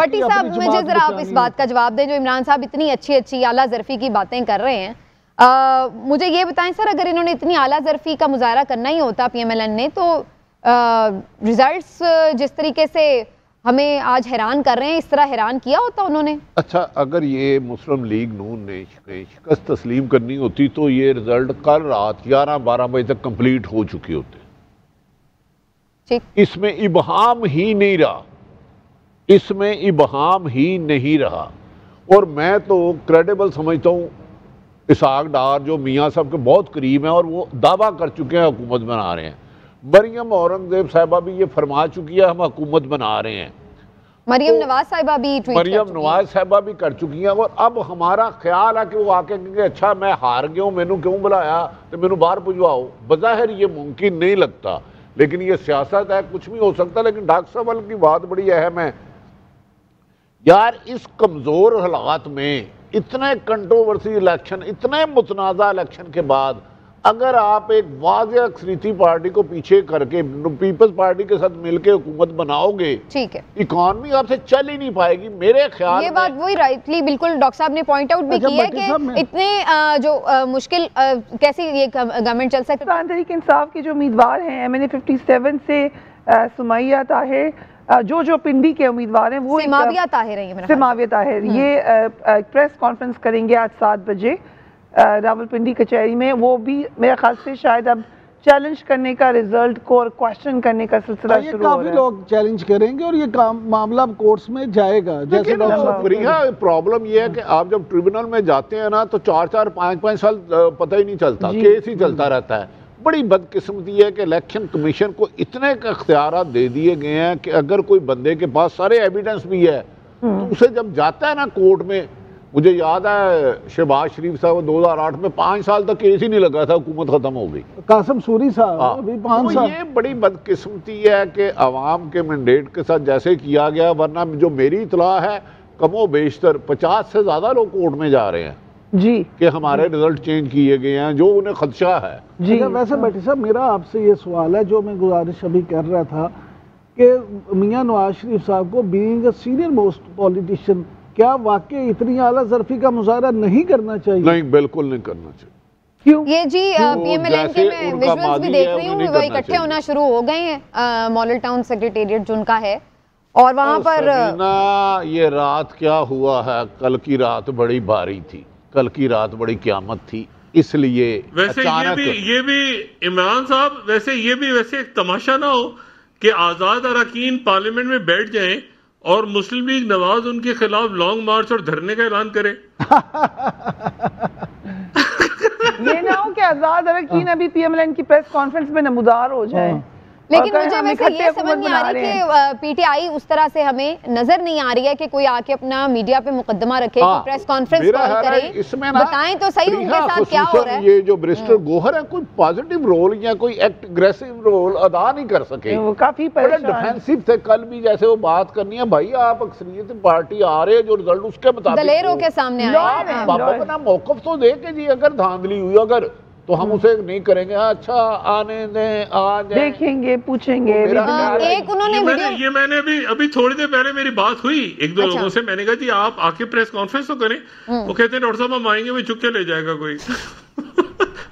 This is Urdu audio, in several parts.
بٹی صاحب مجھے ذرا آپ اس بات کا جواب دیں جو عمران صاحب اتنی اچھی اعلیٰ ظرفی کی باتیں کر رہے ہیں. مجھے یہ بتائیں سر، اگر انہوں نے اتنی اعلیٰ ظرفی کا مظاہرہ کرنا ہی ہوتا پی ایم ایل این نے، تو ریزلٹس جس طریقے سے ہمیں آج حیران کر رہے ہیں، اس طرح حیران کیا ہوتا انہوں نے؟ اچھا، اگر یہ مسلم لیگ نون نے شکست تسلیم کرنی ہوتی تو یہ رزلٹ کل رات 11-12 بجے تک کمپلیٹ ہو چکی ہوتے. اس میں ابہام ہی نہیں رہا، اس میں ابہام ہی نہیں رہا. اور میں تو کریڈیبل سمجھتا ہوں اسحاق ڈار جو میاں صاحب کے بہت قریب ہیں اور وہ دعویٰ کر چکے ہیں حکومت بنا رہے ہیں. مریم اورنگزیب صاحبہ بھی یہ فرما چکی ہے ہم حکومت بنا رہے ہیں. مریم نواز صاحبہ بھی ٹویٹ کر چکی ہیں. مریم نواز صاحبہ بھی کر چکی ہیں. اور اب ہمارا خیال ہے کہ وہ آ کے کہیں گے اچھا میں ہار گیا ہوں، مینوں کیوں بلایا تو مینوں باہر بھجواؤ. بظاہر یہ ممکن نہیں لگتا، لیکن یہ سیاست ہے، کچھ بھی ہو سکتا. لیکن ڈاکٹر صاحب کی بات بڑی اہم ہے یار، اس کمزور حالات میں اتنے کنٹروورسی الیکشن، اتنے متنازع الیکشن کے بعد اگر آپ ایک واضح اکثریتی پارٹی کو پیچھے کر کے پیپلز پارٹی کے ساتھ مل کے حکومت بناؤ گے، ٹھیک ہے، اکانومی آپ سے چل ہی نہیں پائے گی. میرے خیال یہ بات وہی رائٹلی بالکل ڈاکٹر صاحب نے پوائنٹ آؤٹ بھی کیا ہے کہ اتنے جو مشکل کیسے یہ گورنمنٹ چل سکتا ہے. تحریک انصاف کے جو امیدوار ہیں ایم این اے 57 سے سمیہ طاہر، جو پنڈی کے امیدوار ہیں وہ سماویہ طاہر ہیں، سماویہ طاہر، یہ پریس کانفرنس کریں گے آج 7 بجے راولپنڈی کچہری میں. وہ بھی میرے خیال سے شاید اب چیلنج کرنے کا رزلٹ کو اور کوشچن کرنے کا سلسلہ شروع ہو رہا ہے. کافی لوگ چیلنج کریں گے اور یہ معاملہ کورٹس میں جائے گا. جیسے پرابلم یہ ہے کہ آپ جب ٹریبونل میں جاتے ہیں نا تو 4-5 سال پتہ ہی نہیں چلتا، کیس ہی چلتا رہتا ہے. بڑی بدقسمتی ہے کہ الیکشن کمیشن کو اتنے اختیارات دے دیے گئے ہیں کہ اگر کوئی بندے کے پاس سارے ایویڈنس بھی ہے تو اسے جب جاتا ہے نا کورٹ میں، مجھے یاد ہے شہباز شریف صاحب 2008 میں 5 سال تک کیس ہی نہیں لگا تھا، حکومت ختم ہو گئی. قاسم سوری صاحب ابھی 5 سال. یہ بڑی بدقسمتی ہے کہ عوام کے مینڈیٹ کے ساتھ جیسے کیا گیا، ورنہ جو میری اطلاع ہے کم و بیشتر 50 سے زیادہ لوگ کورٹ میں جا رہے ہیں جی کہ ہمارے رزلٹ چینج کیے گئے ہیں، جو انہیں خدشہ ہے. جی ویسے بٹی صاحب میرا آپ سے یہ سوال ہے جو میں گزارش ابھی کر رہا تھا کہ میاں نواز شریف صاحب کو being a senior most politician کیا واقعی اتنی اعلیٰ ظرفی کا مظاہرہ نہیں کرنا چاہیے؟ نہیں، بالکل نہیں کرنا چاہیے. کیوں؟ یہ جی پی ایم ایل این کے میں ویژولز بھی دیکھ رہی ہوں، وہ اکٹھے ہونا شروع ہو گئے ہیں ماڈل ٹاؤن سیکریٹریٹ جو ان کا ہے، اور وہاں پر یہ رات کیا ہوا ہے، کل کی رات بڑی بھاری تھی، کل کی رات بڑی قیامت تھی. اس لیے ویسے یہ بھی عمران صاحب ویسے ایک تماشا نہ ہو کہ آزاد اراکین پارلیمنٹ میں بیٹھ جائیں اور مسلم لیگ نواز ان کے خلاف لانگ مارچ اور دھرنے کا اعلان کرے. یہ نہ ہو کہ آزاد اراکین ابھی پی ایم ایل این کی پریس کانفرنس میں نمودار ہو جائیں. لیکن مجھے ویسے یہ سمجھ نہیں آ رہی کہ پی ٹی آئی اس طرح سے ہمیں نظر نہیں آ رہی ہے کہ کوئی آ کے اپنا میڈیا پہ مقدمہ رکھے، کوئی پریس کانفرنس کال کرے، بتائیں تو صحیح ان کے ساتھ کیا ہو رہا ہے. یہ جو برسٹر گوہر ہے کوئی پازیٹیو رول یا کوئی ایگریسو رول ادا نہیں کر سکے، وہ کافی ڈیفینسو تھے. کل بھی جیسے وہ بات کرنی ہے بھائی آپ اکثریت پارٹی آ رہے جو رزلٹ اس کے مطابق دلیر ہو کے سامنے آئے، اپنا موقف تو دے کہ جی اگر دھاندلی ہوئی اگر تو ہم اسے نہیں کریں گے. اچھا آنے دیں، آج دیکھیں گے، پوچھیں گے. ایک انہوں نے یہ میں نے ابھی تھوڑی دیر پہلے میری بات ہوئی 1-2 لوگوں سے، میں نے کہا جی آپ آ کے پریس کانفرنس تو کریں. وہ کہتے ہیں ڈاکٹر صاحب ہم آئیں گے، وہ چک کے لے جائے گا کوئی.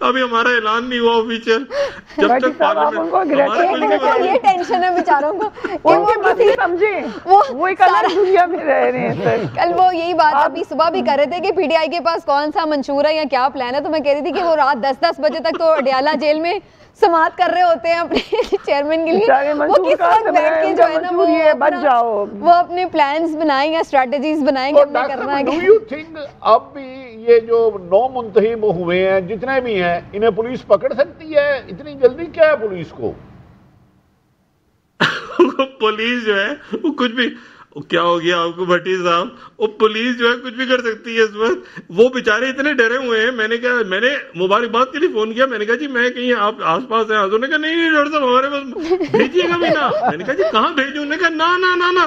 ابھی ہمارا اعلان نہیں ہوا آفیشیل. جب تک یہ ٹینشن ہے بیچاروں کو، ان کے مسئلے سمجھیں، وہ ایک الگ دنیا میں رہ رہے ہیں. کل وہ یہی بات ابھی صبح بھی کر رہے تھے کہ پی ٹی آئی کے پاس کون سا منشور ہے یا کیا پلان ہے، تو میں کہہ رہی تھی کہ وہ رات 10 بجے تک تو اڈیالہ جیل میں سماعت کر رہے ہوتے ہیں اپنے چیئرمین کے لیے. وہ کس وقت بیٹھ کے جو ہے نا وہ اپنے پلانز بنائیں گے، اسٹریٹجیز بنائیں گے اپنے کرنا ہے. ڈو یو تھنک اب بھی یہ جو 9 منتخب ہوئے ہیں جتنے بھی ہیں انہیں پولیس پکڑ سکتی ہے؟ اتنی جلدی کیا ہے پولیس کو؟ پولیس جو ہے وہ کچھ بھی، کیا ہو گیا آپ کو بھٹی صاحب، وہ پولیس جو ہے کچھ بھی کر سکتی ہے اس وقت. وہ بیچارے اتنے ڈرے ہوئے ہیں. میں نے مبارکباد کے لیے فون کیا، میں نے کہا جی میں کہیں آپ آس پاس ہیں. انہوں نے کہا نہیں ڈاکٹر صاحب ہمارے پاس بھیجیے گا بھی نا. میں نے کہا جی کہاں بھیجوں؟ انہوں نے کہا نا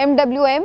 MWM